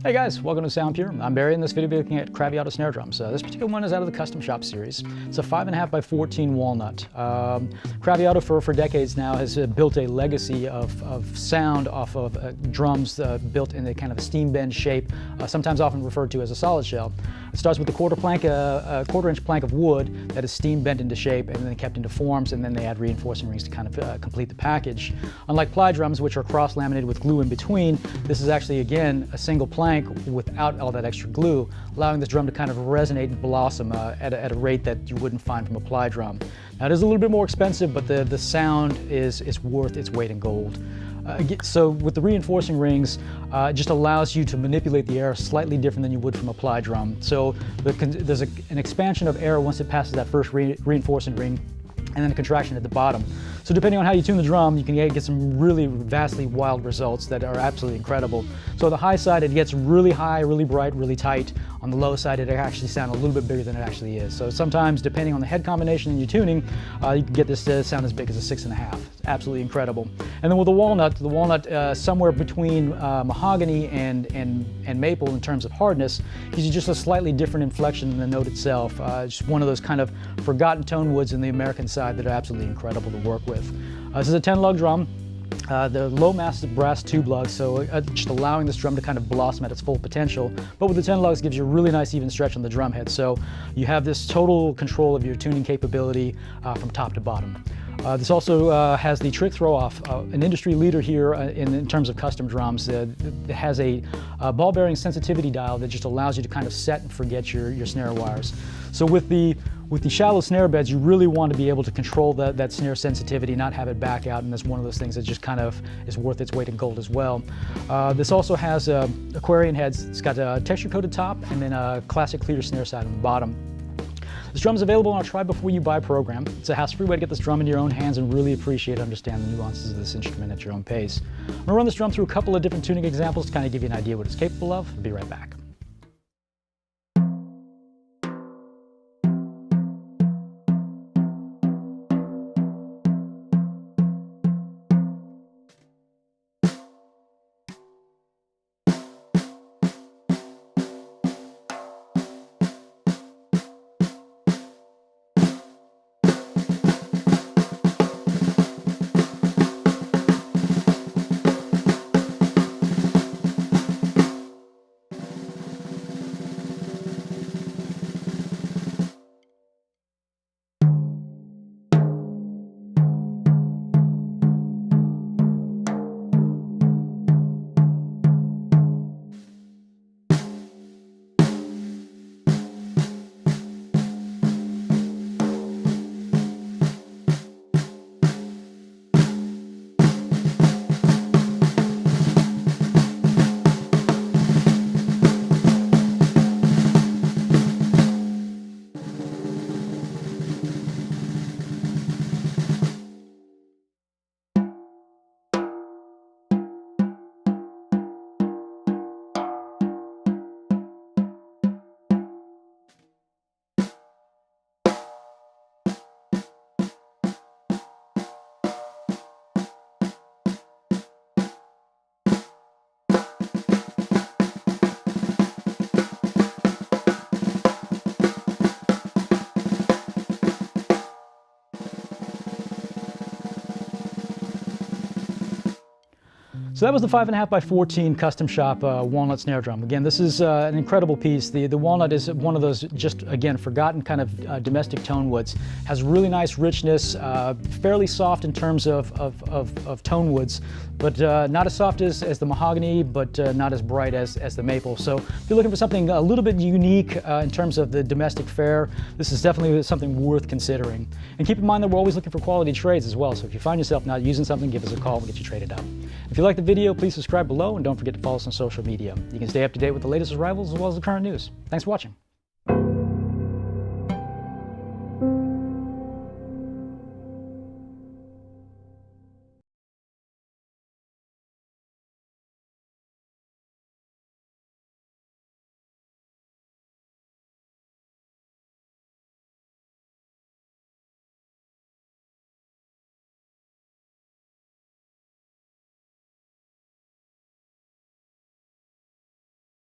Hey guys, welcome to Sound Pure. I'm Barry. In this video, we'll be looking at Craviotto snare drums. This particular one is out of the Custom Shop series. It's a 5.5x14 Walnut. Craviotto for decades now has built a legacy of sound off of drums built in a kind of a steam bend shape, sometimes often referred to as a solid shell. It starts with a quarter-inch plank of wood that is steam bent into shape and then kept into forms, and then they add reinforcing rings to kind of complete the package. Unlike ply drums, which are cross-laminated with glue in between, this is actually, again, a single plank without all that extra glue, allowing this drum to kind of resonate and blossom at a rate that you wouldn't find from a ply drum. Now, it is a little bit more expensive, but the sound is worth its weight in gold. So with the reinforcing rings, it just allows you to manipulate the air slightly different than you would from a ply drum. So there's an expansion of air once it passes that first reinforcing ring, and then a contraction at the bottom. So depending on how you tune the drum, you can get some really vastly wild results that are absolutely incredible. So the high side, it gets really high, really bright, really tight. On the low side, it actually sounds a little bit bigger than it actually is. So sometimes, depending on the head combination and your tuning, you can get this to sound as big as a 6.5. It's absolutely incredible. And then with the walnut somewhere between mahogany and maple in terms of hardness, gives you just a slightly different inflection than the note itself. Just one of those kind of forgotten tone woods in the American side that are absolutely incredible to work with. This is a 10-lug drum. The low mass brass tube lugs, so just allowing this drum to kind of blossom at its full potential. But with the 10 lugs, gives you a really nice even stretch on the drum head. So you have this total control of your tuning capability from top to bottom. This also has the trick throw off, an industry leader here in terms of custom drums. It has a ball bearing sensitivity dial that just allows you to kind of set and forget your snare wires. So with the shallow snare beds, you really want to be able to control that snare sensitivity, not have it back out, and that's one of those things that just kind of is worth its weight in gold as well. This also has Aquarian heads. It's got a texture-coated top and then a classic clear snare side on the bottom. This drum is available on our Try Before You Buy program. It's a hassle-free way to get this drum in your own hands and really appreciate and understand the nuances of this instrument at your own pace. I'm going to run this drum through a couple of different tuning examples to kind of give you an idea what it's capable of. I'll be right back. So that was the 5.5x14 Custom Shop Walnut snare drum. Again, this is an incredible piece. The Walnut is one of those just, again, forgotten kind of domestic tone woods. Has really nice richness, fairly soft in terms of tone woods, but not as soft as the mahogany, but not as bright as the maple. So if you're looking for something a little bit unique in terms of the domestic fare, this is definitely something worth considering. And keep in mind that we're always looking for quality trades as well. So if you find yourself not using something, give us a call, we'll get you traded out. If you like the video, please subscribe below and don't forget to follow us on social media. You can stay up to date with the latest arrivals as well as the current news. Thanks for watching.